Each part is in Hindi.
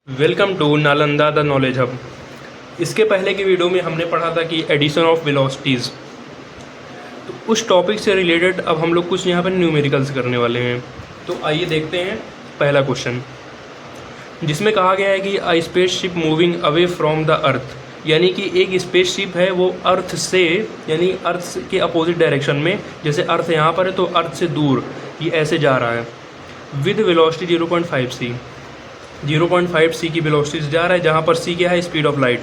Welcome to Nalanda the knowledge hub. इसके पहले की वीडियो में हमने पढ़ा था कि एडिशन ऑफ वेलोसिटीज़। तो उस टॉपिक से रिलेटेड अब हम लोग कुछ यहाँ पर न्यूमेरिकल्स करने वाले हैं। तो आइए देखते हैं पहला क्वेश्चन, जिसमें कहा गया है कि अ spaceship moving away from the अर्थ, यानी कि एक स्पेसशिप है वो अर्थ से, यानी अर्थ के अपोजिट डायरेक्शन में, जैसे अर्थ यहाँ पर है तो अर्थ से दूर ये ऐसे जा रहा है विद वेलोसिटी 0.5 सी। 0.5 सी की वेलोसिटी से जा रहा है, जहाँ पर सी क्या है, स्पीड ऑफ लाइट।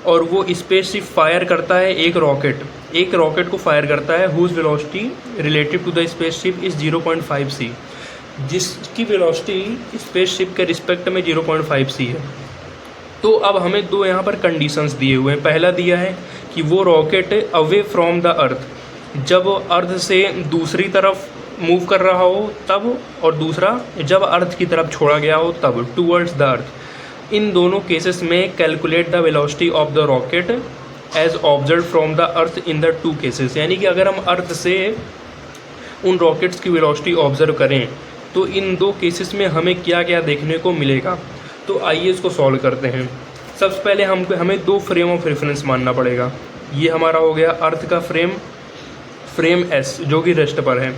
और वो स्पेसशिप फायर करता है एक रॉकेट को फायर करता है whose velocity relative to the spaceship is 0.5 c, जिसकी वेलोसिटी स्पेसशिप के रिस्पेक्ट में 0.5 सी है। तो अब हमें दो यहाँ पर कंडीशंस दिए हुए हैं। पहला दिया है कि वो रॉकेट अवे फ्रॉम द अर्थ, जब अर्थ से दूसरी तरफ मूव कर रहा हो तब, और दूसरा जब अर्थ की तरफ छोड़ा गया हो तब, टूवर्ड्स द अर्थ। इन दोनों केसेस में calculate the velocity of the rocket as observe from the earth in the two cases. यानी कि अगर हम अर्थ से उन रॉकेट्स की वेलोसिटी ऑब्जर्व करें तो इन दो केसेस में हमें क्या क्या देखने को मिलेगा। तो आइए इसको सॉल्व करते हैं। सबसे पहले हमें दो फ्रेम ऑफ रेफरेंस मानना पड़ेगा। ये हमारा हो गया अर्थ का फ्रेम एस, जो कि रेस्ट पर है,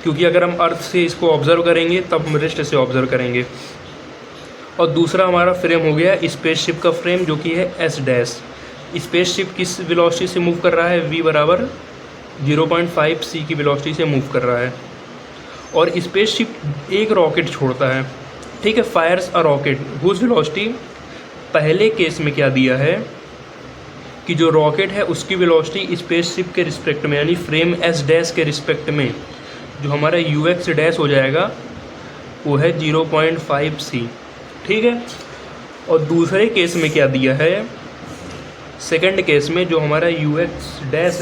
क्योंकि अगर हम अर्थ से इसको ऑब्जर्व करेंगे तब हम रेस्ट से ऑब्जर्व करेंगे। और दूसरा हमारा फ्रेम हो गया स्पेसशिप का फ्रेम, जो कि है एस डैश। स्पेसशिप किस वेलोसिटी से मूव कर रहा है, v बराबर 0.5 सी की वेलोसिटी से मूव कर रहा है। और स्पेसशिप एक रॉकेट छोड़ता है, ठीक है, fires a rocket whose velocity. पहले केस में क्या दिया है कि जो रॉकेट है उसकी वेलोसिटी स्पेसशिप के रिस्पेक्ट में, यानी फ्रेम एस डैश के रिस्पेक्ट में, जो हमारा यू एक्स डैश हो जाएगा वो है 0.5 सी, ठीक है। और दूसरे केस में क्या दिया है, सेकंड केस में जो हमारा यू एक्स डैश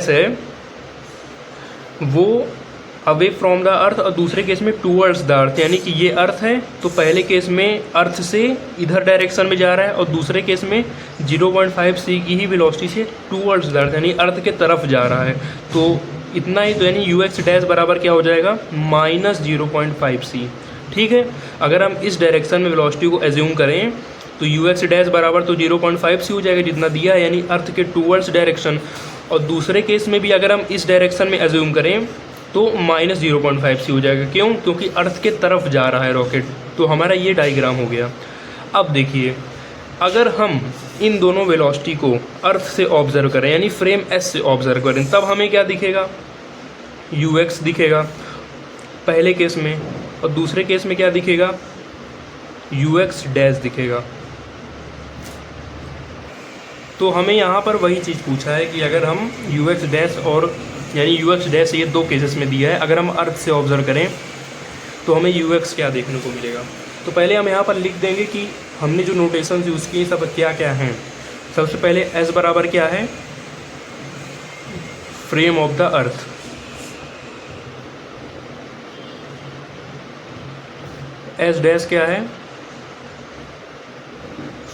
है, वो अवे फ्रॉम द अर्थ, और दूसरे केस में टूवर्ड्स द अर्थ। यानी कि ये अर्थ है तो पहले केस में अर्थ से इधर डायरेक्शन में जा रहा है, और दूसरे केस में 0.5 सी की ही वेलोसिटी से टूवर्ड्स द अर्थ, यानी अर्थ के तरफ जा रहा है। तो इतना ही, तो यानी यू एक्स डैश बराबर क्या हो जाएगा, -0.5 सी, ठीक है। अगर हम इस डायरेक्शन में वेलोसिटी को एज्यूम करें तो यू एक्स डैश बराबर तो 0.5 सी हो जाएगा जितना दिया है, यानी अर्थ के टूवर्ड्स डायरेक्शन। और दूसरे केस में भी अगर हम इस डायरेक्शन में एज्यूम करें तो -0.5 सी हो जाएगा। क्यों? क्योंकि अर्थ के तरफ जा रहा है रॉकेट। तो हमारा ये डायग्राम हो गया। अब देखिए, अगर हम इन दोनों वेलोसिटी को अर्थ से ऑब्जर्व करें, यानी फ्रेम एस से ऑब्जर्व करें, तब हमें क्या दिखेगा, यू एक्स दिखेगा पहले केस में, और दूसरे केस में क्या दिखेगा, यू एक्स डैश दिखेगा। तो हमें यहाँ पर वही चीज़ पूछा है कि अगर हम यू एक्स डैश और, यानी यू एक्स डैश ये दो केसेस में दिया है, अगर हम अर्थ से ऑब्जर्व करें तो हमें यू एक्स क्या देखने को मिलेगा। तो पहले हम यहाँ पर लिख देंगे कि हमने जो नोटेशंस यूज़ की सब क्या क्या हैं। सबसे पहले एस बराबर क्या है, frame of the earth. S dash क्या है,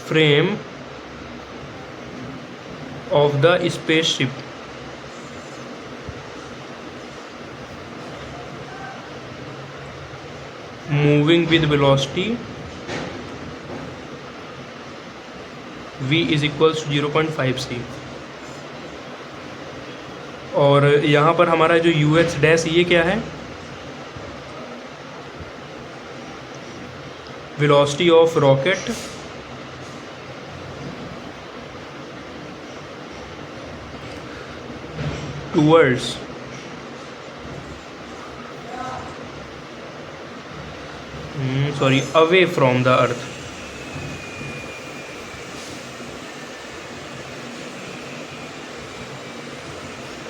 frame of the spaceship. Moving with velocity v is equals 0.5 सी। और यहाँ पर हमारा जो यू एक्स डैश ये क्या है, velocity of rocket towards away from the अर्थ।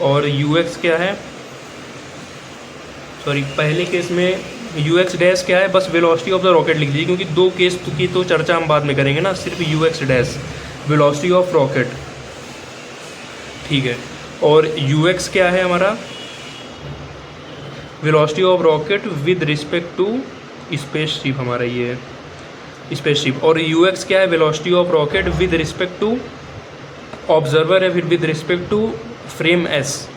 और यू एक्स क्या है, पहले केस में यू एक्स डैश क्या है, बस वेलोसिटी ऑफ द रॉकेट लिख लीजिए, क्योंकि दो केस की तो चर्चा हम बाद में करेंगे ना, सिर्फ u x dash velocity of rocket, ठीक है। और यू एक्स क्या है हमारा, velocity of rocket with respect to spaceship, हमारा ये है स्पेसशिप। और यू एक्स क्या है, velocity of rocket with respect to observer है, फिर with respect to frame S,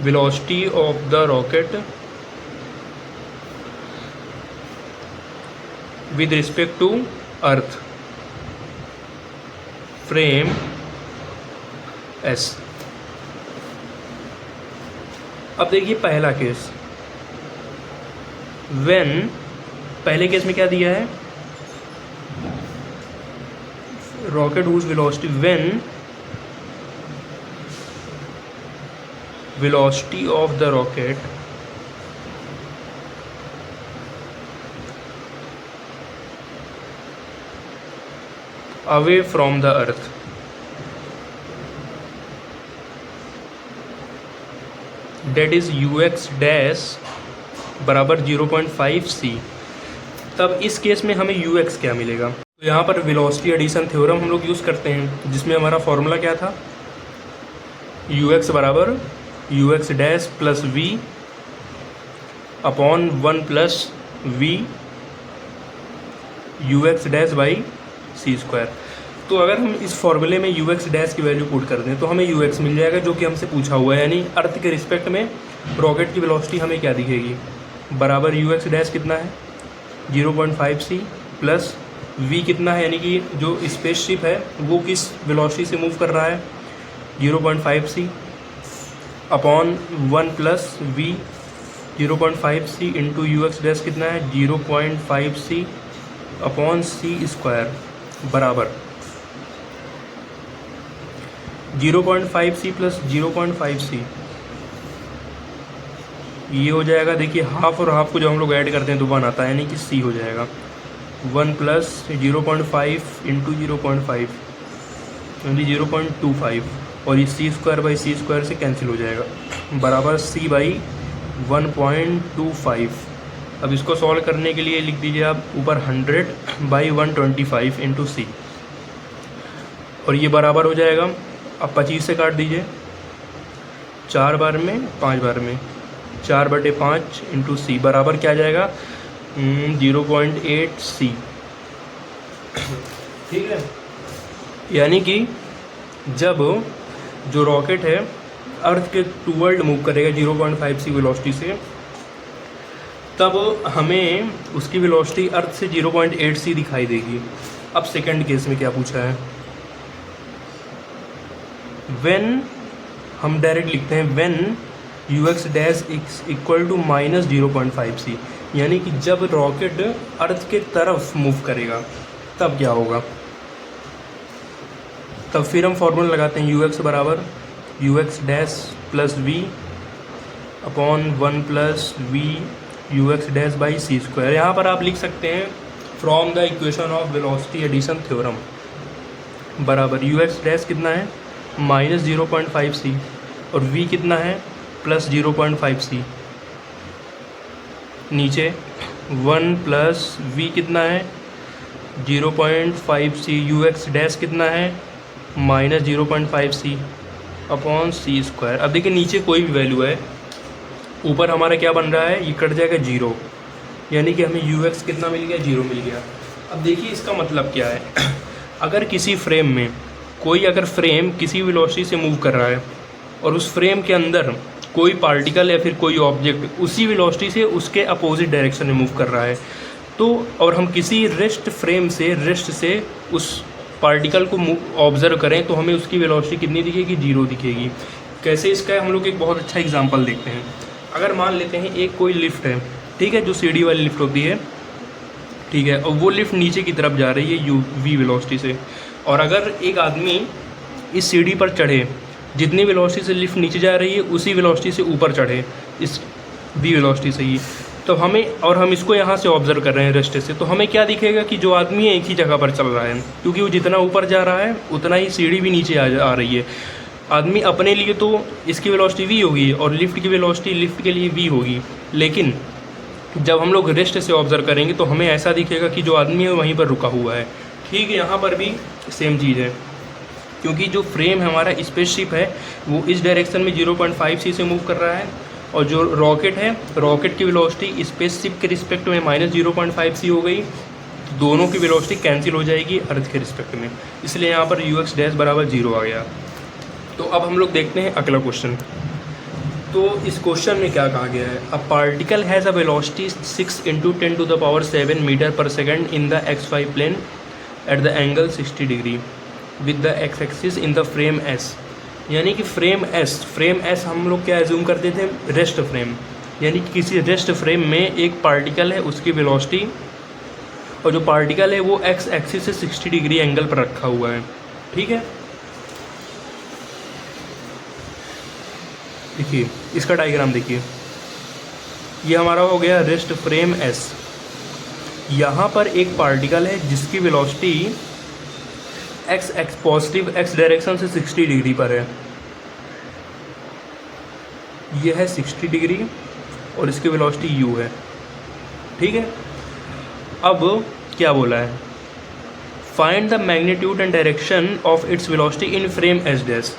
velocity of the rocket with respect to earth frame s। अब देखिए पहला केस, when, पहले केस में क्या दिया है, rocket whose velocity, when velocity of the rocket away from the earth that is ux dash बराबर 0.5 c। तब इस केस में हमें ux क्या मिलेगा, तो यहाँ पर वेलोसिटी एडिशन थ्योरम हम लोग यूज़ करते हैं, जिसमें हमारा फॉर्मूला क्या था, ux बराबर ux dash plus v upon 1 plus v ux dash by C square. तो अगर हम इस फॉर्मूले में ux डैश की वैल्यू पुट कर दें तो हमें ux मिल जाएगा, जो कि हमसे पूछा हुआ है, यानी अर्थ के रिस्पेक्ट में रॉकेट की वेलोसिटी हमें क्या दिखेगी, बराबर ux डैश कितना है 0.5 c प्लस v कितना है, यानी कि जो स्पेसशिप है वो किस वेलोसिटी से मूव कर रहा है 0.5 c upon 1 plus v 0.5 c into ux dash कितना है 0.5 c अपॉन सी स्क्वायर बराबर 0.5 c प्लस 0.5 c, ये हो जाएगा, देखिए हाफ और हाफ को जब हम लोग ऐड करते हैं तो 1 आता है, यानी कि c हो जाएगा 1 प्लस 0.5 इंटू 0.5 यानी 0.25, और ये सी स्क्वायर बाई सी स्क्वायर से कैंसिल हो जाएगा बराबर c बाई 1.25। अब इसको सॉल्व करने के लिए लिख दीजिए आप ऊपर 100 बाई 125 इंटू सी, और ये बराबर हो जाएगा, अब 25 से काट दीजिए 4 बार में 5 बार में 4/5 इंटू सी बराबर क्या आ जाएगा 0.8 सी। ठीक है, यानी कि जब जो रॉकेट है अर्थ के टूवर्ड मूव करेगा 0.5 सी वेलोसिटी से, तब हमें उसकी वेलोसिटी अर्थ से 0.8 सी दिखाई देगी। अब सेकंड केस में क्या पूछा है, व्हेन, हम डायरेक्ट लिखते हैं when ux dash equal to minus 0.5 c, यानी कि जब रॉकेट अर्थ के तरफ मूव करेगा तब क्या होगा। तब फिर हम फॉर्मूला लगाते हैं ux बराबर ux dash plus v upon 1 plus v ux dash by C square. यहाँ पर आप लिख सकते हैं from the equation of velocity addition theorem बराबर ux डैश कितना है माइनस 0.5 सी और v कितना है प्लस 0.5 सी, नीचे 1 प्लस v कितना है 0.5 सी, ux डैश कितना है माइनस 0.5 सी अपॉन सी स्क्वायर। अब देखिए नीचे कोई भी वैल्यू है, ऊपर हमारा क्या बन रहा है, ये कट जाएगा 0, यानी कि हमें ux कितना मिल गया 0 मिल गया। अब देखिए इसका मतलब क्या है, अगर किसी फ्रेम में कोई अगर फ्रेम किसी वेलोसिटी से मूव कर रहा है और उस फ्रेम के अंदर कोई पार्टिकल या फिर कोई ऑब्जेक्ट उसी वेलोसिटी से उसके अपोजिट डायरेक्शन में मूव कर रहा है, तो और हम किसी रेस्ट फ्रेम से रेस्ट से उस पार्टिकल को ऑब्जर्व करें तो हमें उसकी वेलोसिटी कितनी दिखेगी 0 दिखेगी। कैसे, इसका हम लोग एक बहुत अच्छा एग्जांपल देखते हैं। अगर मान लेते हैं एक कोई लिफ्ट है, ठीक है, जो सीढ़ी वाली लिफ्ट होती है, ठीक है, और वो लिफ्ट नीचे की तरफ जा रही है v वेलोसिटी से, और अगर एक आदमी इस सीढ़ी पर चढ़े, जितनी वेलोसिटी से लिफ्ट नीचे जा रही है उसी वेलोसिटी से ऊपर चढ़े इस v वेलोसिटी से ही, तो हमें, और हम इसको यहाँ से ऑब्जर्व कर रहे हैं रेस्ट से, तो हमें क्या दिखेगा कि जो आदमी है एक ही जगह पर चल रहा है, क्योंकि वो जितना ऊपर जा रहा है उतना ही सीढ़ी भी नीचे आ रही है। आदमी अपने लिए तो इसकी वेलोसिटी v होगी और लिफ्ट की वेलोसिटी लिफ्ट के लिए v होगी, लेकिन जब हम लोग रेस्ट से ऑब्जर्व करेंगे तो हमें ऐसा दिखेगा कि जो आदमी है वहीं पर रुका हुआ है। ठीक है, यहाँ पर भी सेम चीज़ है, क्योंकि जो फ्रेम हमारा स्पेसशिप है वो इस डायरेक्शन में 0.5 सी से मूव कर रहा है, और जो रॉकेट है, रॉकेट की वेलोसिटी स्पेसशिप के रिस्पेक्ट में माइनस 0.5 सी हो गई, दोनों की वेलोसिटी कैंसिल हो जाएगी अर्थ के रिस्पेक्ट में, इसलिए यहाँ पर ux डैश बराबर 0 आ गया। तो अब हम लोग देखते हैं अगला क्वेश्चन। तो इस क्वेश्चन में क्या कहा गया है, a particle has a velocity 6 × 10⁻7 metre पर second in the XY plane at the angle 60 degree with the X axis in the frame S. यानी कि फ्रेम एस हम लोग क्या एज्यूम करते थे, रेस्ट फ्रेम, यानी कि किसी रेस्ट फ्रेम में एक पार्टिकल है, उसकी वेलोसिटी, और जो पार्टिकल है वो एक्स एक्सिस से 60 डिग्री एंगल पर रखा हुआ है। ठीक है, देखिए इसका डायग्राम देखिए, ये हमारा हो गया रेस्ट फ्रेम एस। यहाँ पर एक पार्टिकल है जिसकी velocity x positive x direction से 60 डिग्री पर है, यह है 60 डिग्री और इसकी वेलोसिटी यू है। ठीक है, अब क्या बोला है, find the magnitude and direction of its velocity in frame S dash.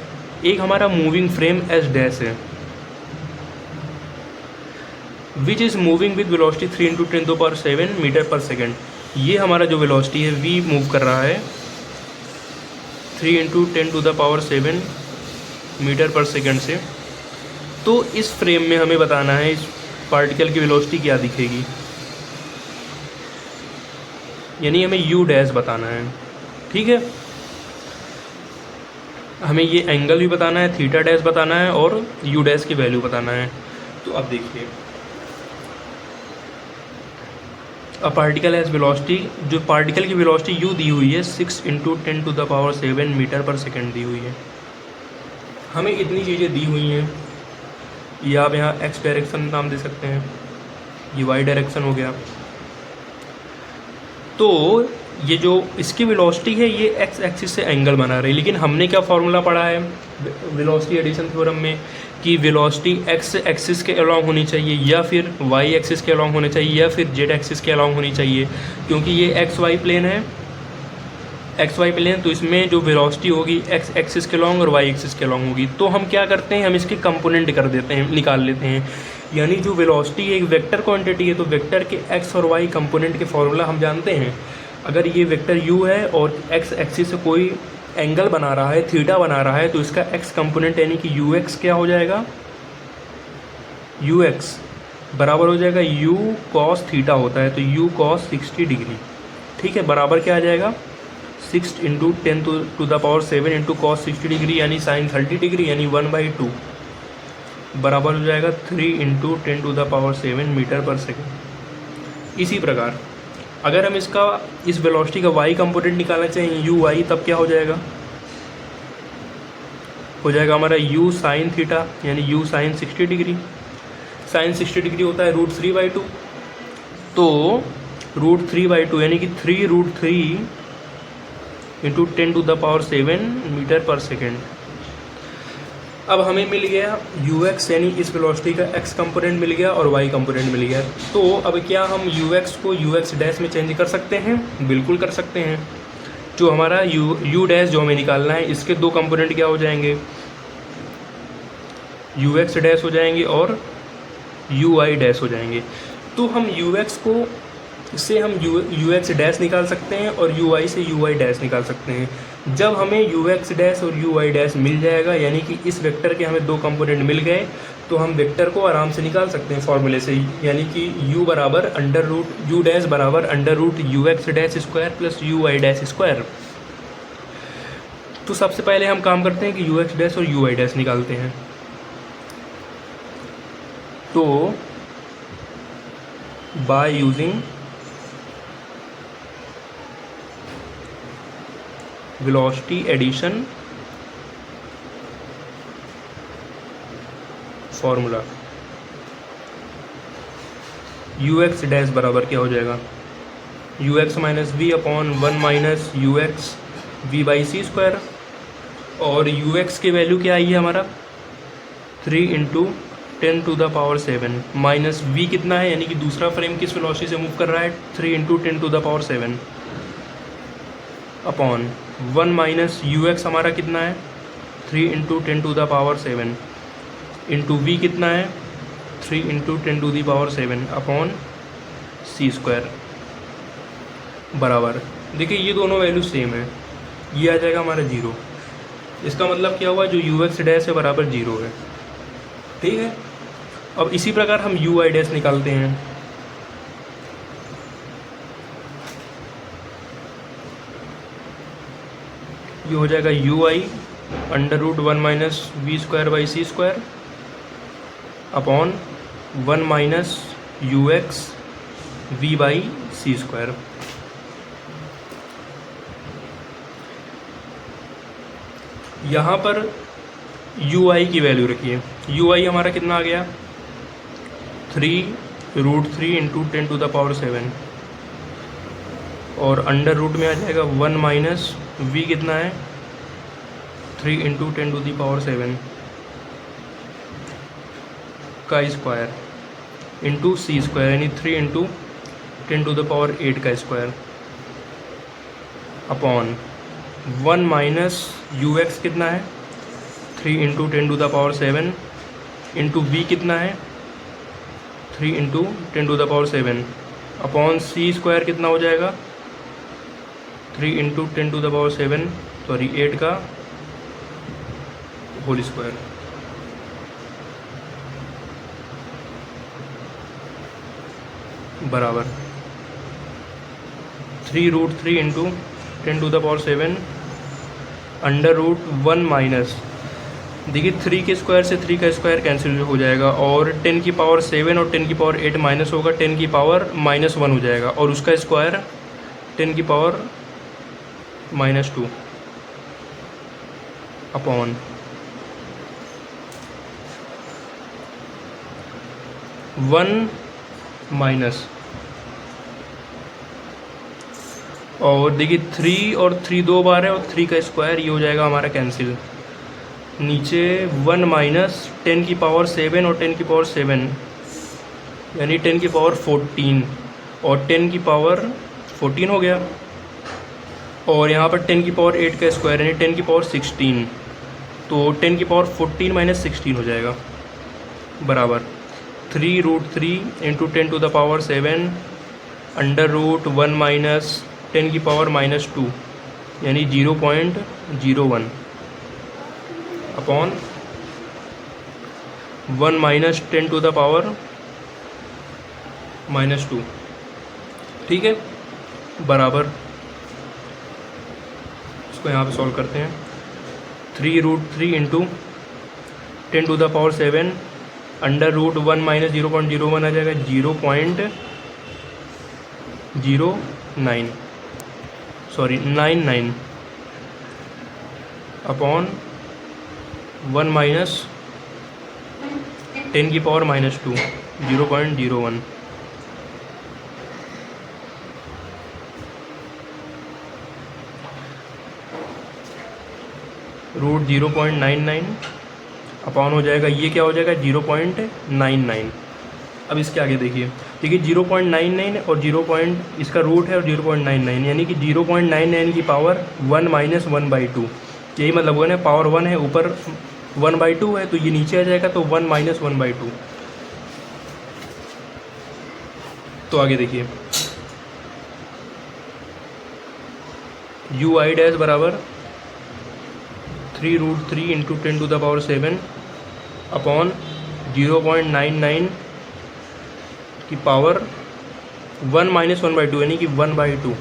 एक हमारा मूविंग फ्रेम एस डैश है which is moving with velocity 3 × 10⁻7 metre पर सेकेंड। ये हमारा जो वेलोसिटी है v मूव कर रहा है 3 × 10⁻7 मीटर पर सेकेंड से। तो इस फ्रेम में हमें बताना है इस पार्टिकल की वेलोसिटी क्या दिखेगी, यानी हमें u डैश बताना है। ठीक है, हमें ये एंगल भी बताना है, थीटा डैश बताना है और u डैश की वैल्यू बताना है। तो अब देखिए, अ पार्टिकल हैज़ वेलोसिटी, जो पार्टिकल की वेलोसिटी u दी हुई है 6 × 10⁻7 मीटर पर सेकेंड दी हुई है। हमें इतनी चीज़ें दी हुई हैं, ये आप यहाँ x डायरेक्शन नाम दे सकते हैं, ये y डायरेक्शन हो गया। तो ये जो इसकी वेलोसिटी है ये x एक्सिस से एंगल बना रही है, लेकिन हमने क्या फार्मूला पढ़ा है वेलोसिटी एडिशन थ्योरम में कि वेलोसिटी x एक्सिस के अलॉन्ग होनी चाहिए या फिर y एक्सिस के अलॉन्ग होनी चाहिए या फिर z एक्सिस के अलॉन्ग होनी चाहिए, क्योंकि ये XY प्लेन है, XY प्लेन, तो इसमें जो वेलोसिटी होगी x एक्सिस के अलॉन्ग और y एक्सिस के अलॉन्ग होगी। तो हम क्या करते हैं, हम इसके कंपोनेंट कर देते हैं, निकाल लेते हैं। यानी जो वेलोसिटी एक वेक्टर क्वांटिटी है तो वेक्टर के x और y कंपोनेंट के फॉर्मूला हम जानते हैं। अगर ये वेक्टर u है और x एक्सिस से कोई एंगल बना रहा है, थीटा बना रहा है, तो इसका x कंपोनेंट यानी कि ux क्या हो जाएगा, ux बराबर हो जाएगा u cos थीटा होता है तो u cos 60 डिग्री। ठीक है, बराबर क्या आ जाएगा 6 × 10⁻7 इंटू cos 60 डिग्री यानी sin 30 डिग्री यानी 1/2 बराबर हो जाएगा 3 × 10⁻7 मीटर पर सेकेंड। इसी प्रकार अगर हम इस वेलोसिटी का y कंपोनेंट निकालना चाहें u y, तब क्या हो जाएगा, हो जाएगा हमारा u sin थीटा यानी u sin 60 degree. sin 60 degree होता है √3/2, तो √3/2 यानी कि 3√3 × 10⁻7 मीटर पर सेकेंड। अब हमें मिल गया ux यानी इस वेलोसिटी का x कंपोनेंट मिल गया और y कंपोनेंट मिल गया। तो अब क्या हम ux को ux डैश में चेंज कर सकते हैं, बिल्कुल कर सकते हैं। जो हमारा u डैश जो हमें निकालना है इसके दो कंपोनेंट क्या हो जाएंगे, ux डैश हो जाएंगे और uy डैश हो जाएंगे। तो हम ux को से हम ux डैश निकाल सकते हैं और uy से uy डैश निकाल सकते हैं। जब हमें ux डैश और uy डैश मिल जाएगा यानी कि इस वेक्टर के हमें दो कंपोनेंट मिल गए, तो हम वेक्टर को आराम से निकाल सकते हैं फॉर्मूले से, यानी कि u बराबर u डैश बराबर √ux dash square plus uy dash square. तो सबसे पहले हम काम करते हैं कि ux डैश और uy डैश निकालते हैं। तो by using velocity addition formula ux dash बराबर क्या हो जाएगा, ux minus v upon 1 minus ux v/c², और ux की वैल्यू क्या आई है हमारा 3 × 10⁻7 माइनस v कितना है, यानी कि दूसरा फ्रेम किस वेलोसिटी से मूव कर रहा है 3 × 10⁻7 अपॉन 1 माइनस ux हमारा कितना है 3 × 10⁻7 इंटू v कितना है 3 × 10⁻7 अपॉन c² बराबर, देखिए ये दोनों वैल्यू सेम है, ये आ जाएगा हमारा 0। इसका मतलब क्या हुआ, जो ux डैश है बराबर 0 है। ठीक है। अब इसी प्रकार हम यू आई डैश निकालते हैं। ये हो जाएगा u i under root 1 minus we square by C square upon 1 minus u x v by C square. यहाँ पर यू आई की वैल्यू रखिए। यू आई हमारा कितना आ गया 3√3 इंटू 10⁻⁷ और अंडर रूट में आ जाएगा 1 माइनस वी कितना है 3 इंटू 10⁻⁷ का स्क्वायर इंटू सी स्क्वायर यानी 3 इंटू 10⁸ का square upon 1 minus u x कितना है 3 इंटू 10⁻⁷ इंटू वी कितना है 3 इंटू 10⁻⁷ अपॉन सी स्क्वायर कितना हो जाएगा 3 इंटू 10⁻⁷ सॉरी 8 का होल स्क्वायर बराबर 3√3 इंटू 10⁻⁷ अंडर रूट 1 माइनस, देखिए 3 के स्क्वायर से 3 का स्क्वायर कैंसिल हो जाएगा और 10⁻7 और 10⁻8 माइनस होगा 10⁻−1 हो जाएगा और उसका स्क्वायर 10⁻−2 अपॉन 1 माइनस और देखिए 3 और 3 दो बार है और 3 का स्क्वायर ये हो जाएगा हमारा कैंसिल। नीचे 1 माइनस 10⁻7 और 10⁻7 यानी 10⁻14 और 10⁻14 हो गया और यहाँ पर 10⁻8 का स्क्वायर यानी 10⁻16 तो 10⁻14 माइनस 16 हो जाएगा बराबर 3√3 इंटू 10⁻7 अंडर रूट 1 माइनस 10⁻−2 यानी 0.01 अपॉन 1 माइनस 10⁻−2 ठीक है बराबर इसको यहाँ पे सॉल्व करते हैं 3√3 इंटू 10⁻7 अंडर रूट 1 माइनस 0.01 आ जाएगा 0.99 अपॉन 1 माइनस 10⁻−2 0.01 रूट 0.99 अपॉन हो जाएगा ये क्या हो जाएगा 0.99। अब इसके आगे देखिए 0.99 और इसका रूट है और 0.99 यानी कि 0.99 की पावर 1 माइनस 1/2 यही मतलब हुआ ना पावर 1 है ऊपर 1/2 है तो ये नीचे आ जाएगा तो 1 माइनस 1/2। तो आगे देखिए यू आई डैश बराबर 3√3 इंटू 10⁻7 अपॉन 0.99 की पावर 1 माइनस 1/2 यानी कि 1/2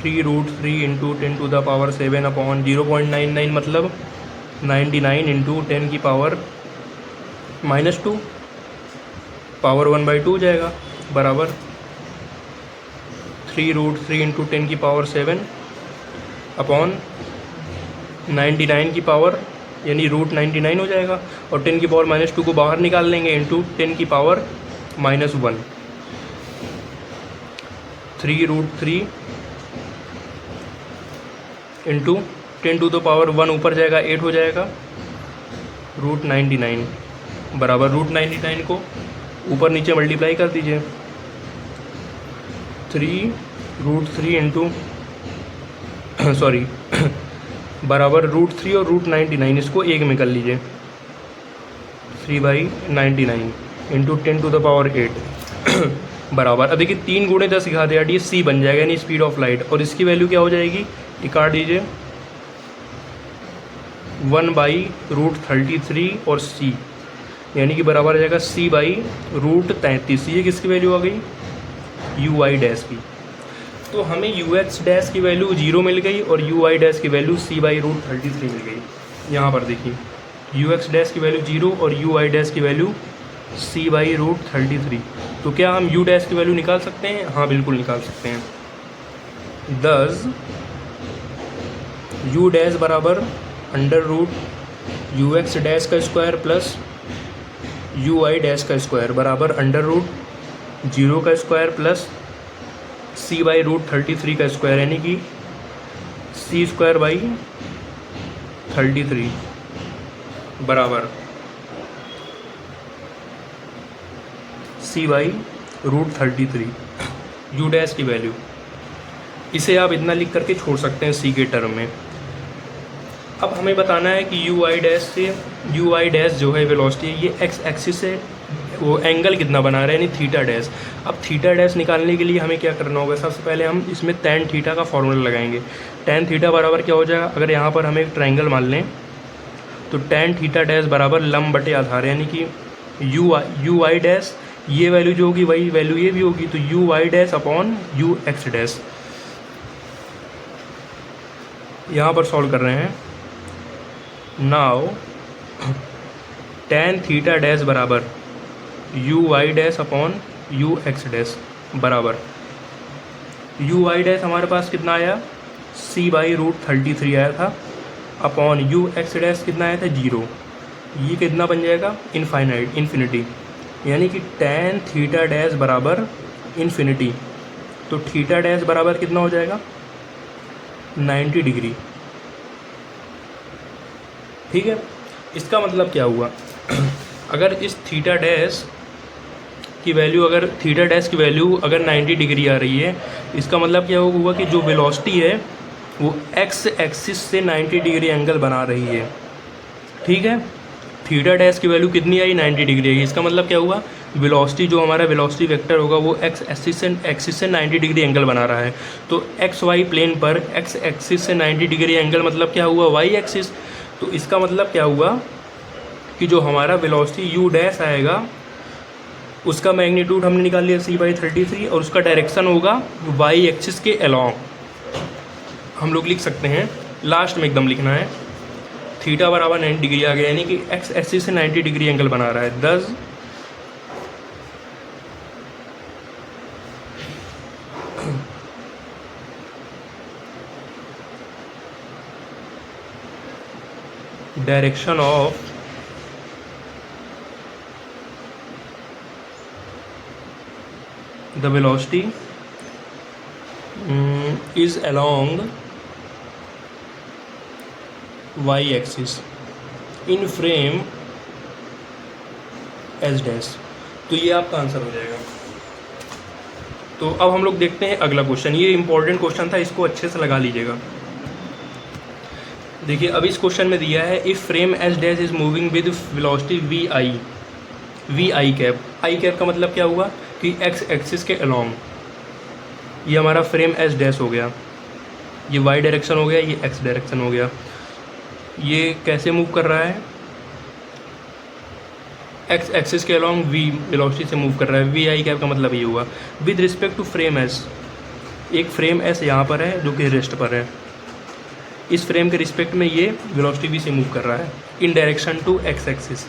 3√3 इंटू 10⁻7 अपॉन 0.99 मतलब 99 इंटू 10⁻−2 पावर 1/2 हो जाएगा बराबर 3√3 इंटू 10⁻7 अपॉन 99 की पावर यानी √99 हो जाएगा और 10⁻−2 को बाहर निकाल लेंगे इंटू 10⁻−1 3√3 इंटू 10⁻1 ऊपर जाएगा 8 हो जाएगा √99 बराबर √99 को ऊपर नीचे मल्टीप्लाई कर दीजिए 3√3 इंटू सॉरी बराबर √3 और √99 इसको एक में कर लीजिए 3/99 इंटू 10⁸ बराबर अब देखिए 3 × 10 सिखा दिया डी सी बन जाएगा यानी स्पीड ऑफ लाइट और इसकी वैल्यू क्या हो जाएगी ये काट दीजिए 1/√33 और c, यानी कि बराबर आ जाएगा c/√33। ये किसकी वैल्यू आ गई? यू आई डैश की। तो हमें यू एक्स डैश की वैल्यू 0 मिल गई और यू आई डैश की वैल्यू c/√33 मिल गई। यहाँ पर देखिए यू एक्स डैश की वैल्यू 0 और यू आई डैश की वैल्यू c/√33। तो क्या हम यू डैश की वैल्यू निकाल सकते हैं? हाँ बिल्कुल निकाल सकते हैं। दस यू डैश बराबर √ यू एक्स डैश का square plus U i dash का स्क्वायर बराबर √0 का स्क्वायर प्लस c/√33 का स्क्वायर, यानी कि c²/33 बराबर c/√33 यू डैश की वैल्यू। इसे आप इतना लिख करके छोड़ सकते हैं सी के टर्म में। अब हमें बताना है कि यू आई डैश से यू आई डैश जो है वेलोसिटी, ये एक्स एक्सिस से वो एंगल कितना बना रहा है, यानी थीटा डैश। अब थीटा डैश निकालने के लिए हमें क्या करना होगा? सबसे पहले हम इसमें tan थीटा का फॉर्मूला लगाएंगे। tan थीटा बराबर क्या हो जाएगा? अगर यहाँ पर हम एक ट्रायंगल मान लें तो tan थीटा डैश बराबर लंब बटे आधार, यानी कि यू आई डैश, ये वैल्यू जो होगी वही वैल्यू ये भी होगी, तो you i dash upon you x dash. यहाँ पर सॉल्व कर रहे हैं। नाउ tan थीटा डैश बराबर u i dash upon you x dash बराबर यू आई डैश हमारे पास कितना आया? c/√33 आया था, अपॉन यू एक्स डैश कितना आया था? 0। ये कितना बन जाएगा? इन्फिनिटी, यानी कि tan थीटा डैश बराबर इन्फिनिटी। तो थीटा डैश बराबर कितना हो जाएगा? 90 डिग्री। ठीक है, इसका मतलब क्या हुआ? अगर इस थीटा डैश की वैल्यू अगर 90 डिग्री आ रही है, इसका मतलब क्या हुआ कि जो वेलोसिटी है वो एक्स एक्सिस से 90 डिग्री एंगल बना रही है। ठीक है, थीटा डैश की वैल्यू कितनी आई? 90 डिग्री आई। इसका मतलब क्या हुआ? वेलोसिटी जो हमारा वेलोसिटी वेक्टर होगा वो एक्स एक्सिस से 90 डिग्री एंगल बना रहा है। तो एक्स वाई प्लेन पर एक्स एक्सिस से 90 डिग्री एंगल मतलब क्या हुआ? Y axis. तो इसका मतलब क्या हुआ कि जो हमारा वेलोसिटी यू डैश आएगा उसका मैग्नीट्यूड हमने निकाल लिया c/33 और उसका डायरेक्शन होगा वाई एक्सिस के अलोंग। हम लोग लिख सकते हैं, लास्ट में एकदम लिखना है, थीटा बराबर 90 डिग्री आ गया, यानी कि एक्स एक्सिस से 90 डिग्री एंगल बना रहा है। दस direction of the velocity is along y axis in frame s dash। तो ये आपका आंसर हो जाएगा। तो अब हम लोग देखते हैं अगला क्वेश्चन। ये इंपॉर्टेंट क्वेश्चन था, इसको अच्छे से लगा लीजिएगा। देखिए अब इस क्वेश्चन में दिया है if frame S dash is moving with velocity v i cap. I cap का मतलब क्या हुआ कि एक्स एक्सिस के अलोंग। ये हमारा फ्रेम एस डैश हो गया, ये वाई डायरेक्शन हो गया, ये एक्स डायरेक्शन हो गया। ये कैसे मूव कर रहा है? एक्स एक्सिस के अलोंग वी वेलोसिटी से मूव कर रहा है। वी आई कैप का मतलब ये हुआ with respect to frame S. एक फ्रेम एस यहाँ पर है जो कि रेस्ट पर है, इस फ्रेम के रिस्पेक्ट में ये वेलोसिटी वी से मूव कर रहा है in direction to x axis.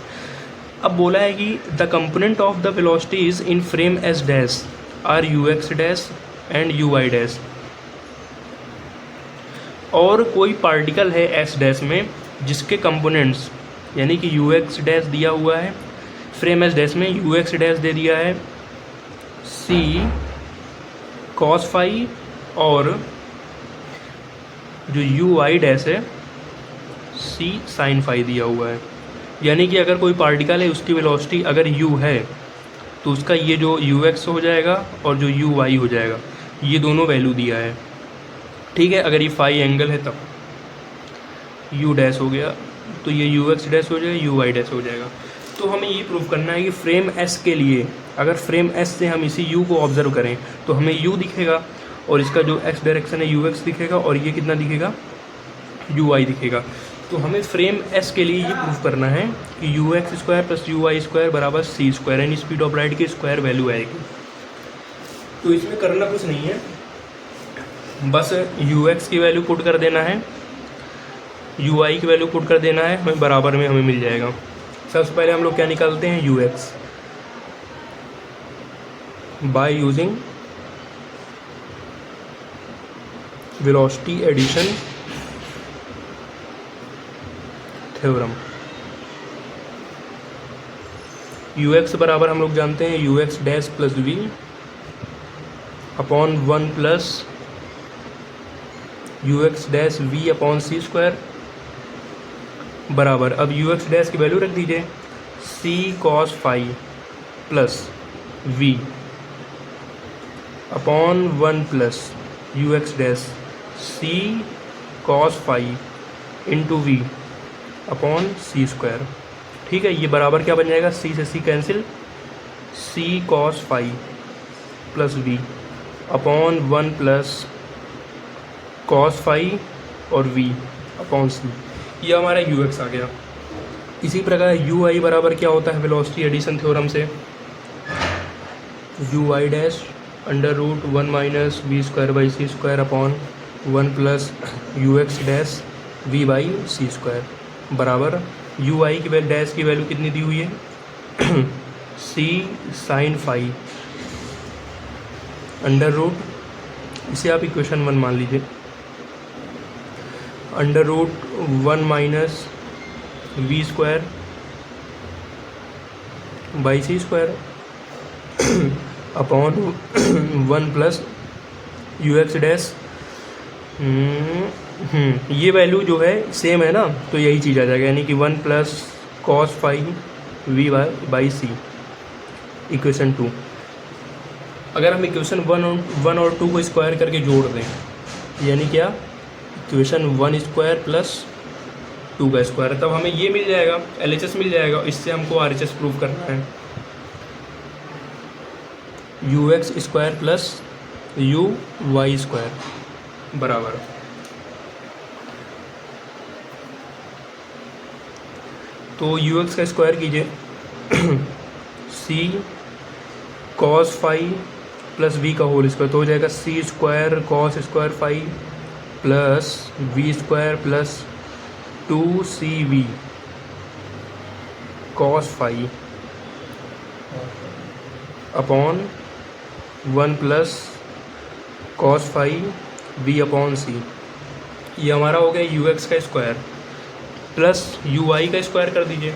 अब बोला है कि the component of the velocities in frame S dash are u x dash and u i dash. और कोई पार्टिकल है एस डैश में जिसके कंपोनेंट्स यानी कि यू एक्स डैश दिया हुआ है, फ्रेम एस डैश में यू एक्स डैश दे दिया है सी कॉस फाई, और जो यू आई डैश है सी साइन फाई दिया हुआ है। यानी कि अगर कोई पार्टिकल है उसकी वेलोसिटी अगर u है तो उसका ये जो यू एक्स हो जाएगा और जो यू वाई हो जाएगा, ये दोनों वैल्यू दिया है। ठीक है, अगर ये फाई एंगल है तब यू डैश हो गया तो ये यू एक्स डैश हो जाएगा, यू वाई डैश हो जाएगा। तो हमें ये प्रूव करना है कि फ्रेम एस के लिए अगर फ्रेम एस से हम इसी यू को ऑब्जर्व करें तो हमें यू दिखेगा और इसका जो एक्स डायरेक्शन है यू एक्स दिखेगा और ये कितना दिखेगा? यू आई दिखेगा। तो हमें फ्रेम एस के लिए ये प्रूफ करना है कि u x square plus you Y square बराबर सी स्क्वायर, यानी स्पीड ऑफ लाइट की स्क्वायर वैल्यू आएगी। तो इसमें करना कुछ नहीं है, बस यू एक्स की वैल्यू पुट कर देना है, यू आई की वैल्यू पुट कर देना है, हमें बराबर में हमें मिल जाएगा। सबसे पहले हम लोग क्या निकालते हैं, U X by using velocity addition theorem. U X बराबर हम लोग जानते हैं U x dash plus we upon 1 plus you x dash we upon C square बराबर, अब यू एक्स डैश की वैल्यू रख दीजिए, C cos phi plus we upon 1 plus you x dash C cos phi into V upon C square. ठीक है, ये बराबर क्या बन जाएगा, सी से c cancel, c cos phi plus we upon 1 plus cos phi और वी अपॉन सी, ये हमारा यू एक्स आ गया। इसी प्रकार यू आई बराबर क्या होता है वेलोसिटी एडिशन थ्योरम से, u i dash under root 1 minus we square by C square upon 1 plus you x dash v by C square बराबर यू आई की वैल्यू डैश की वैल्यू कितनी दी हुई है c sine phi under root, इसे आप इक्वेशन 1 मान लीजिए, under root 1 minus we square by C square upon 1 plus you x dash, ये वैल्यू जो है सेम है ना, तो यही चीज़ आ जाएगा, यानी कि 1 plus cos phi we by c equation 2। अगर हम इक्वेशन 1 और 2 को स्क्वायर करके जोड़ दें, यानी क्या, इक्वेशन 1 स्क्वायर प्लस 2 का स्क्वायर, तब हमें ये मिल जाएगा, LHS मिल जाएगा। इससे हमको RHS प्रूव करना है, U x square plus you Y square बराबर, तो यू एक्स का स्क्वायर कीजिए C cos phi plus V का होल स्क्वायर, तो हो जाएगा C square cos square phi plus V square plus 2CV cos phi upon 1 plus cos phi V upon सी, ये हमारा हो गया यू एक्स का स्क्वायर प्लस यू आई का स्क्वायर कर दीजिए,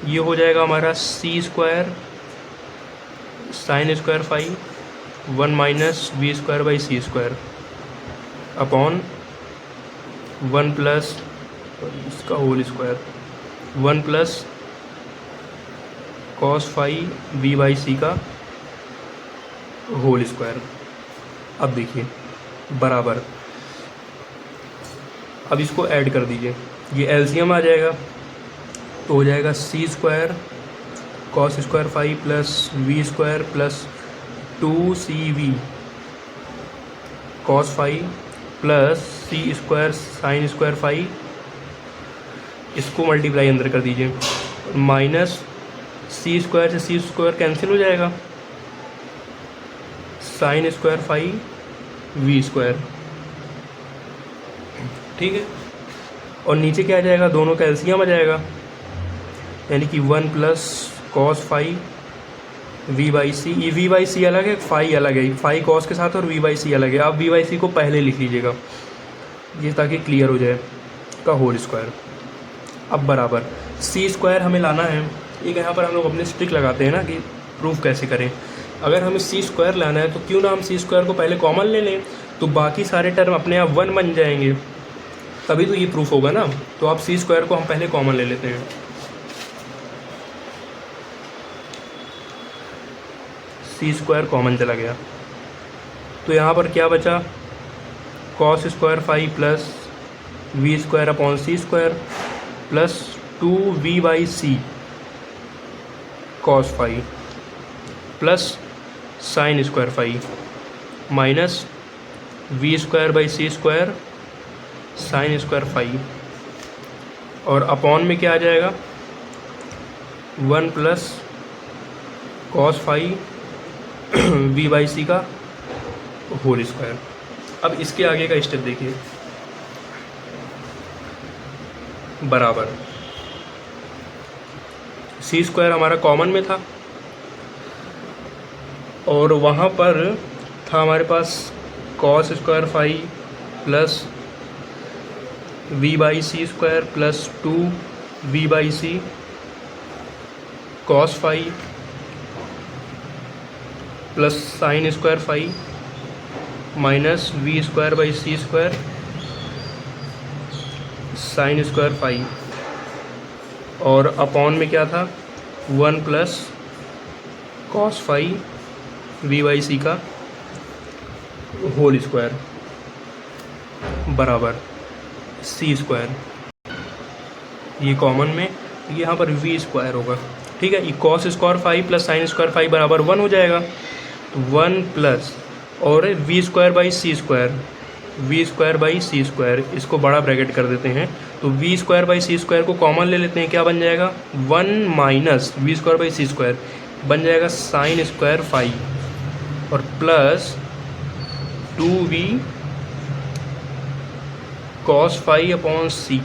ये हो जाएगा हमारा C square sine square phi 1 minus we square by C square upon 1 plus इसका whole square 1 plus cos phi we by C का होल स्क्वायर। अब देखिए बराबर, अब इसको ऐड कर दीजिए, ये एलसीएम आ जाएगा, तो हो जाएगा C square cos square phi plus V square plus 2CV cos phi plus C square sine square phi, इसको मल्टीप्लाई अंदर कर दीजिए, माइनस सी स्क्वायर से सी स्क्वायर कैंसिल हो जाएगा, sine square phi we square. ठीक है, और नीचे क्या आ जाएगा, दोनों का एलसीएम आ जाएगा, यानी कि 1 plus cos phi we by C, ये वी बाई सी अलग है, फाई अलग है, फाई कॉस के साथ और वी बाई सी अलग है। आप वी बाई सी को पहले लिख लीजिएगा, ये ताकि क्लियर हो जाए, का होल स्क्वायर। अब बराबर सी स्क्वायर हमें लाना है, एक यहाँ पर हम लोग अपने स्ट्रिक लगाते हैं ना कि प्रूफ कैसे करें। अगर हमें सी स्क्वायर लाना है तो क्यों ना हम सी स्क्वायर को पहले कॉमन ले लें, तो बाकी सारे टर्म अपने आप 1 बन जाएंगे, तभी तो ये प्रूफ होगा ना। तो आप सी स्क्वायर को हम पहले कॉमन ले लेते हैं, सी स्क्वायर कॉमन चला गया, तो यहाँ पर क्या बचा, cos square phi plus V square upon C square plus 2V by C cos phi plus sine square phi minus we square by C square sine square phi, और अपॉन में क्या आ जाएगा 1 plus cos phi we by C का होल स्क्वायर। अब इसके आगे का स्टेप देखिए, बराबर सी स्क्वायर हमारा कॉमन में था और वहाँ पर था हमारे पास cos square phi plus V by C square plus 2 V by C cos phi plus sine square phi minus we square by C square sine square phi, और अपॉन में क्या था 1 plus cos phi we by C का होल स्क्वायर बराबर सी स्क्वायर, ये कॉमन में यहाँ पर वी स्क्वायर होगा। ठीक है, ये cos square phi plus sine square phi बराबर 1 हो जाएगा, तो 1 प्लस और V square by C square, V square by C square, इसको बड़ा ब्रैकेट कर देते हैं, तो V square by C square को कॉमन ले लेते हैं, क्या बन जाएगा 1 minus we square by C square बन जाएगा साइन स्क्वायर फाई और plus 2v cos phi upon C,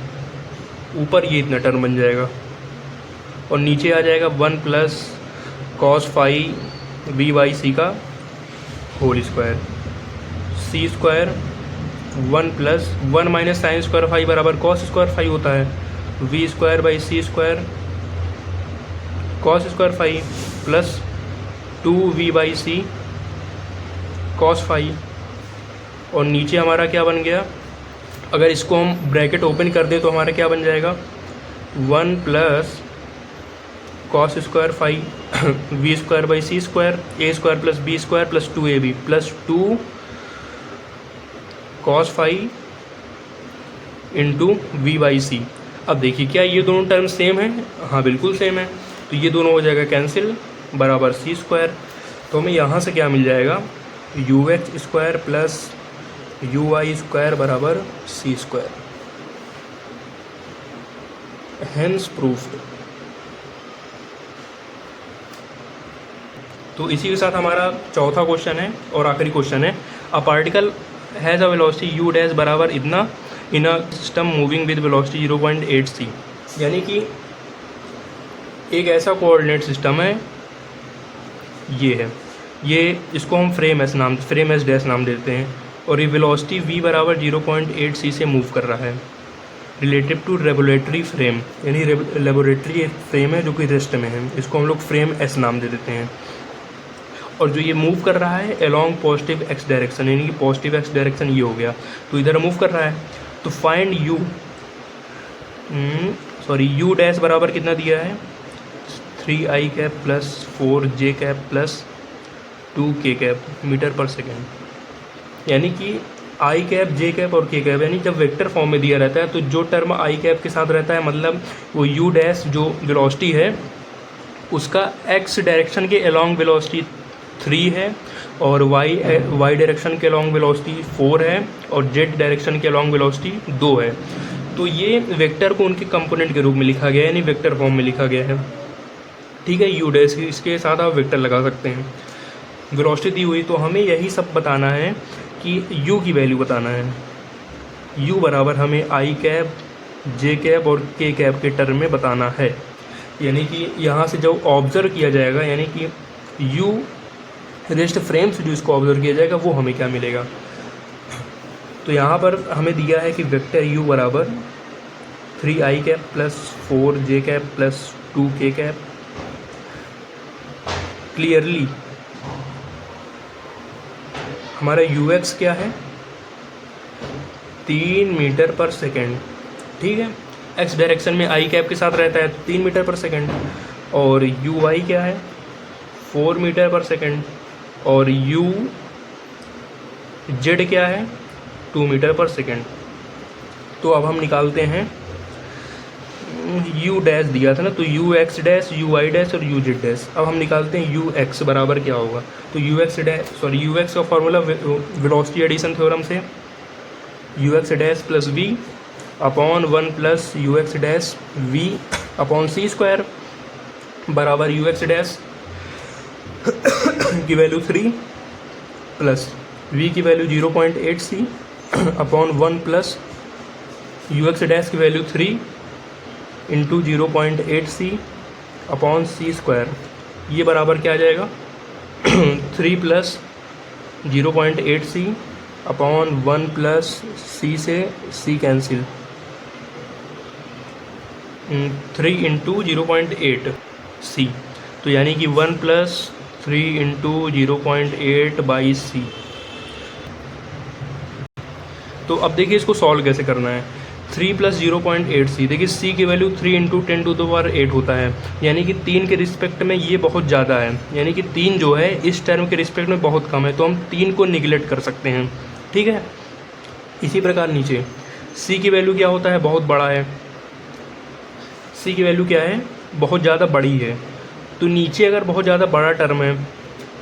ऊपर ये इतना टर्म बन जाएगा और नीचे आ जाएगा 1 plus cos phi we by C का whole square, C square 1 plus 1 minus sine square phi बराबर कॉस स्क्वायर फाई होता है, V square by C square cos square phi plus 2v by C cos phi, और नीचे हमारा क्या बन गया, अगर इसको हम ब्रैकेट ओपन कर दें तो हमारा क्या बन जाएगा 1 plus cos square phi we square by C square A square plus B square plus 2ab plus 2 cos phi into V by C. अब देखिए क्या ये दोनों टर्म सेम है, हाँ बिल्कुल सेम है, तो ये दोनों हो जाएगा कैंसिल बराबर सी स्क्वायर। तो हमें यहाँ से क्या मिल जाएगा u x square plus you Y square बराबर सी स्क्वायर, हेंस प्रूफ्ड। तो इसी के साथ हमारा चौथा क्वेश्चन है और आखिरी क्वेश्चन है, a particle has a velocity U dash बराबर इतना in a system moving with velocity 0.8 c, यानी कि एक ऐसा कोऑर्डिनेट सिस्टम है, ये है, ये इसको हम फ्रेम एस डैश नाम देते हैं, और ये वेलोसिटी v बराबर 0.8 c से मूव कर रहा है रिलेटिव टू लेबोरेटरी फ्रेम, यानी लेबोरेटरी एक फ्रेम है जो कि रेस्ट में है, इसको हम लोग फ्रेम एस नाम दे देते हैं, और जो ये मूव कर रहा है अलोंग पॉजिटिव एक्स डायरेक्शन, यानी कि पॉजिटिव एक्स डायरेक्शन ये हो गया, तो इधर मूव कर रहा है, तो फाइंड यू डैश बराबर कितना दिया है 3i cap plus 4j cap plus 2k cap metre पर सेकेंड, यानी कि आई कैप जे कैप और के कैप, यानी जब वेक्टर फॉर्म में दिया रहता है तो जो टर्म आई कैप के साथ रहता है मतलब वो यू डैश जो वेलोसिटी है उसका एक्स डायरेक्शन के अलोंग वेलोसिटी 3 है, और वाई डायरेक्शन के अलोंग वेलोसिटी 4 है, और जेड डायरेक्शन के अलोंग वेलोसिटी 2 है। तो ये वेक्टर को उनके कंपोनेंट के रूप में लिखा गया है, यानी वेक्टर फॉर्म में लिखा गया है। ठीक है, यू डैश इसके साथ आप वेक्टर लगा सकते हैं। वेलोसिटी दी हुई तो हमें यही सब बताना है कि u की वैल्यू बताना है, u बराबर हमें आई कैप जे कैप और के कैप के टर्म में बताना है, यानी कि यहाँ से जो ऑब्जर्व किया जाएगा, यानी कि u रेस्ट फ्रेम से जो इसको ऑब्जर्व किया जाएगा वो हमें क्या मिलेगा। तो यहाँ पर हमें दिया है कि वेक्टर u बराबर 3i cap plus 4j cap plus 2k cap, clearly हमारा ux क्या है 3 मीटर पर सेकेंड। ठीक है, x डायरेक्शन में i कैप के साथ रहता है 3 मीटर पर सेकेंड, और uy क्या है 4 मीटर पर सेकेंड, और z क्या है 2 मीटर पर सेकेंड। तो अब हम निकालते हैं u डैश दिया था ना, तो u x dash u y dash और u z डैश। अब हम निकालते हैं u x बराबर क्या होगा, तो u x का फॉर्मूला वेलोसिटी एडिशन थ्योरम से u x dash plus we upon 1 plus you x dash we upon C square बराबर यू एक्स डैश की वैल्यू 3 प्लस वी की value 0.8 c upon 1 plus you x dash की वैल्यू 3 इंटू 0.8 सी अपॉन सी स्क्वायर, ये बराबर क्या आ जाएगा 3 plus 0.8 c upon 1 plus c से सी कैंसिल 3 इंटू 0.8 सी, तो यानी कि 1 प्लस 3 इंटू 0.8 बाई सी। तो अब देखिए इसको सॉल्व कैसे करना है। 3 प्लस 0.8 सी, देखिए सी की value 3 into 10 to the power 8 होता है, यानी कि 3 के रिस्पेक्ट में ये बहुत ज़्यादा है, यानी कि 3 जो है इस टर्म के रिस्पेक्ट में बहुत कम है, तो हम 3 को निगलेक्ट कर सकते हैं। ठीक है, इसी प्रकार नीचे सी की वैल्यू क्या होता है, बहुत बड़ा है, सी की वैल्यू क्या है, बहुत ज़्यादा बड़ी है, तो नीचे अगर बहुत ज़्यादा बड़ा टर्म है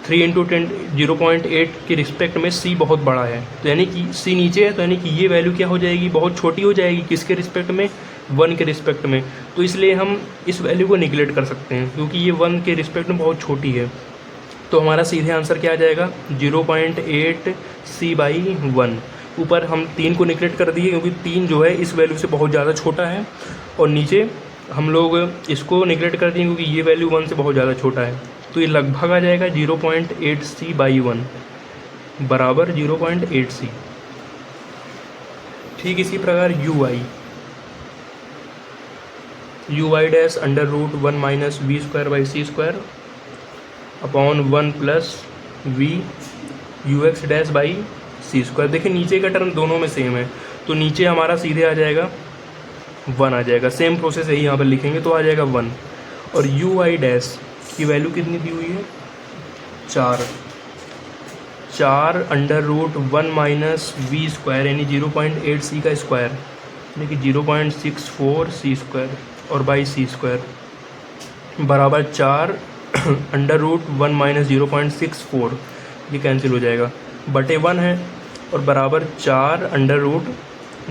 3 इंटू 10 0.8 के रिस्पेक्ट में सी बहुत बड़ा है, तो यानी कि सी नीचे है, तो यानी कि ये वैल्यू क्या हो जाएगी, बहुत छोटी हो जाएगी, किसके रिस्पेक्ट में, 1 के रिस्पेक्ट में। तो इसलिए हम इस वैल्यू को निगलेक्ट कर सकते हैं क्योंकि ये 1 के रिस्पेक्ट में बहुत छोटी है। तो हमारा सीधे आंसर क्या आ जाएगा 0.8 सी बाई 1। ऊपर हम 3 को निगलेक्ट कर दिए क्योंकि 3 जो है इस वैल्यू से बहुत ज़्यादा छोटा है, और नीचे हम लोग इसको निगलेक्ट कर दिए क्योंकि ये वैल्यू 1 से बहुत ज़्यादा छोटा है, तो ये लगभग आ जाएगा 0.8 सी बाई 1 बराबर 0.8 सी। ठीक इसी प्रकार u Y dash under root 1 minus we square by C square upon 1 plus v u x dash by C square. देखिए नीचे का टर्म दोनों में सेम है, तो नीचे हमारा सीधे आ जाएगा 1 आ जाएगा, सेम प्रोसेस यही यहाँ पर लिखेंगे तो आ जाएगा 1। और यू वाई डैश की वैल्यू कितनी दी हुई है 4 under root 1 minus we square यानी 0.8 सी का स्क्वायर यानी कि 0.64 सी स्क्वायर और बाई सी स्क्वायर बराबर 4 अंडर रूट 1 माइनस 0.64, ये कैंसिल हो जाएगा, बटे 1 है, और बराबर 4 अंडर रूट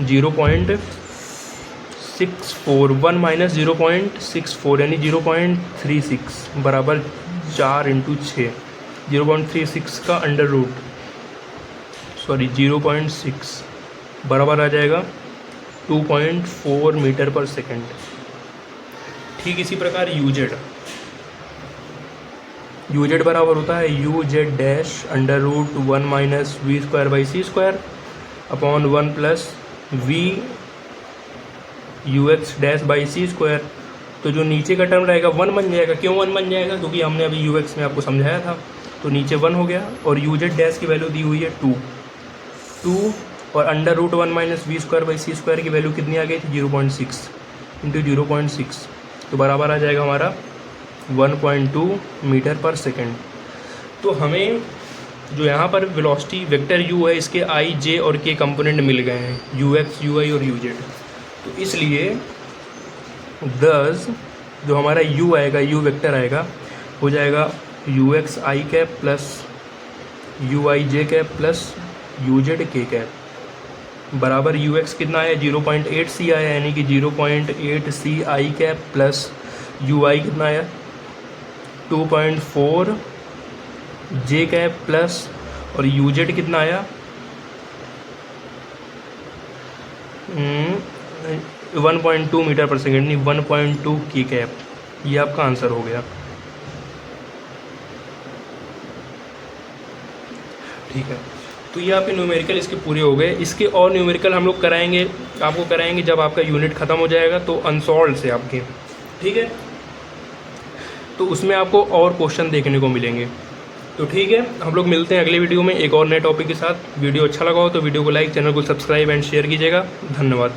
0.64 1 माइनस 0.64 यानी 0.36 बराबर 4 इंटू 6 0.36 का अंडर रूट 0.6 बराबर आ जाएगा 2.4 मीटर पर सेकेंड। ठीक इसी प्रकार यू जेड बराबर होता है u z dash under root 1 minus we square by C square upon 1 plus v u x dash by C square. तो जो नीचे का टर्म रहेगा 1 बन जाएगा। क्यों 1 बन जाएगा? क्योंकि हमने अभी यू एक्स में आपको समझाया था, तो नीचे 1 हो गया, और यू जेड डैश की वैल्यू दी हुई है 2 और under root 1 minus we square by C square की वैल्यू कितनी आ गई थी 0.6 इंटू 0.6, तो बराबर आ जाएगा हमारा 1.2 मीटर पर सेकेंड। तो हमें जो यहाँ पर वेलोसिटी वेक्टर u है इसके i, j और k कंपोनेंट मिल गए हैं, ux, ui और uz। तो इसलिए दस जो हमारा u आएगा, u वेक्टर आएगा, हो जाएगा ux i cap plus ui j cap plus uz k cap बराबर ux कितना आया 0.8 c आया, यानी कि 0.8 c i cap plus ui कितना आया 2.4 j कैप प्लस और uz कितना आया 1.2 मीटर पर सेकेंड, नहीं 1.2 k कैप। ये आपका आंसर हो गया। ठीक है, तो ये आपके न्यूमेरिकल इसके पूरे हो गए। इसके और न्यूमेरिकल हम लोग कराएंगे, आपको कराएंगे जब आपका यूनिट ख़त्म हो जाएगा, तो अनसॉल्व से आपके। ठीक है, तो उसमें आपको और क्वेश्चन देखने को मिलेंगे। तो ठीक है, हम लोग मिलते हैं अगले वीडियो में एक और नए टॉपिक के साथ। वीडियो अच्छा लगा हो तो वीडियो को लाइक, चैनल को सब्सक्राइब एंड शेयर कीजिएगा। धन्यवाद।